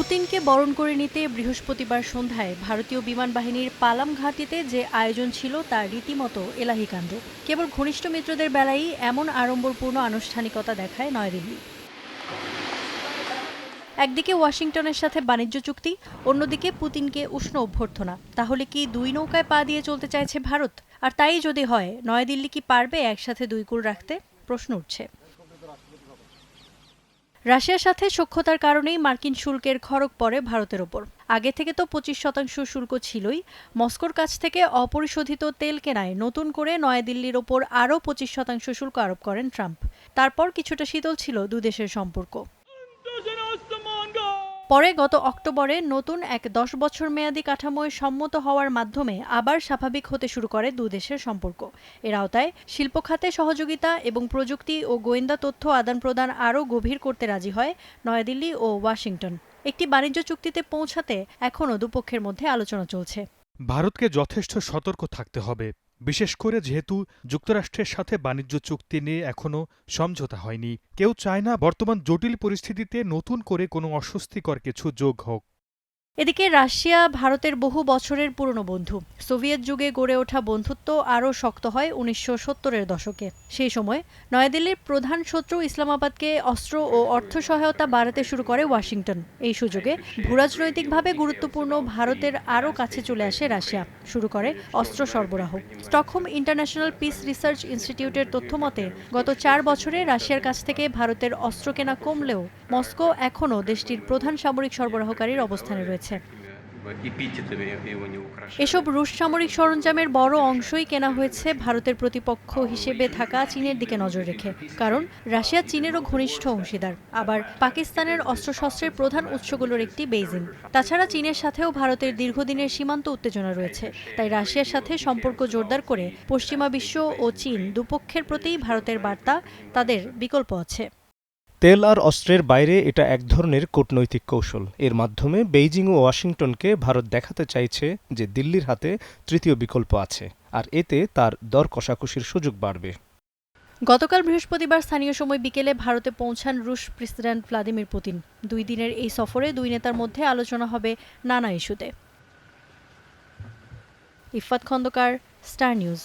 পুতিনকে বরণ করে নিতে বৃহস্পতিবার সন্ধ্যায় ভারতীয় বিমান বাহিনীর পালাম ঘাঁটিতে যে আয়োজন ছিল তা রীতিমতো এলাহিকাণ্ড। কেবল ঘনিষ্ঠ মিত্রদের বেলায়ই এমন আড়ম্বরপূর্ণ আনুষ্ঠানিকতা দেখায় নয়াদিল্লি। একদিকে ওয়াশিংটনের সাথে বাণিজ্য চুক্তি, অন্যদিকে পুতিনকে উষ্ণ অভ্যর্থনা। তাহলে কি দুই নৌকায় পা দিয়ে চলতে চাইছে ভারত? আর তাই যদি হয়, নয়াদিল্লি কি পারবে একসাথে দুই কূল রাখতে? প্রশ্ন উঠছে। রাশিয়ার সাথে সখ্যতার কারণেই মার্কিন শুল্কের খড়গ পড়ে ভারতের ওপর। আগে থেকে তো 25% শুল্ক ছিলই। মস্কোর কাছ থেকে অপরিশোধিত তেল কেনায় নতুন করে নয়াদিল্লির ওপর আরও 25% শুল্ক আরোপ করেন ট্রাম্প। তারপর কিছুটা শীতল ছিল দুদেশের সম্পর্ক। পরে গত অক্টোবরে নতুন এক 10 বছর মেয়াদী কাঠামোয় সম্মত হওয়ার মাধ্যমে আবার স্বাভাবিক হতে শুরু করে দুদেশের সম্পর্ক। এর আওতায় শিল্প খাতে সহযোগিতা এবং প্রযুক্তি ও গোয়েন্দা তথ্য আদান প্রদান আরও গভীর করতে রাজি হয় নয়াদিল্লি ও ওয়াশিংটন। একটি বাণিজ্য চুক্তিতে পৌঁছাতে এখনও দুপক্ষের মধ্যে আলোচনা চলছে। ভারতকে যথেষ্ট সতর্ক থাকতে হবে, বিশেষ করে যেহেতু যুক্তরাষ্ট্রের সাথে বাণিজ্য চুক্তি নিয়ে এখনও সমঝোতা হয়নি। কেউ চায় না বর্তমান জটিল পরিস্থিতিতে নতুন করে কোনো অস্বস্তিকর কিছু যোগ হোক। এদিকে রাশিয়া ভারতের বহু বছরের পুরনো বন্ধু। সোভিয়েত যুগে গড়ে ওঠা বন্ধুত্ব আরও শক্ত হয় 1970-এর দশকে। সেই সময় নয়াদিল্লির প্রধান শত্রু ইসলামাবাদকে অস্ত্র ও অর্থ সহায়তা বাড়াতে শুরু করে ওয়াশিংটন। এই সুযোগে ভূরাজনৈতিকভাবে গুরুত্বপূর্ণ ভারতের আরও কাছে চলে আসে রাশিয়া, শুরু করে অস্ত্র সরবরাহ। স্টকহোম ইন্টারন্যাশনাল পিস রিসার্চ ইনস্টিটিউটের তথ্যমতে গত 4 বছরে রাশিয়ার কাছ থেকে ভারতের অস্ত্র কেনা কমলেও মস্কো এখনও দেশটির প্রধান সামরিক সরবরাহকারীর অবস্থানে রয়েছে। এসব রুশ সামরিক সরঞ্জামের বড় অংশই কেনা হয়েছে ভারতের প্রতিপক্ষ হিসেবে থাকা চীনের দিকে নজর রেখে। কারণ রাশিয়া চীনেরও ঘনিষ্ঠ অংশীদার, আবার পাকিস্তানের অস্ত্রশস্ত্রের প্রধান উৎসগুলোর একটি বেইজিং। তাছাড়া চীনের সাথেও ভারতের দীর্ঘদিনের সীমান্ত উত্তেজনা রয়েছে। তাই রাশিয়ার সাথে সম্পর্ক জোরদার করে পশ্চিমা বিশ্ব ও চীন দুপক্ষের প্রতিই ভারতের বার্তা, তাদের বিকল্প আছে। তেল আর অস্ত্রের বাইরে এটা এক ধরনের কূটনৈতিক কৌশল। এর মাধ্যমে বেইজিং ও ওয়াশিংটনকে ভারত দেখাতে চাইছে যে দিল্লির হাতে তৃতীয় বিকল্প আছে, আর এতে তার দর কষাকষির সুযোগ বাড়বে। গতকাল বৃহস্পতিবার স্থানীয় সময় বিকেলে ভারতে পৌঁছান রুশ প্রেসিডেন্ট ভ্লাদিমির পুতিন। 2 দিনের এই সফরে দুই নেতার মধ্যে আলোচনা হবে নানা ইস্যুতে। Iffat Khondokar, Star news.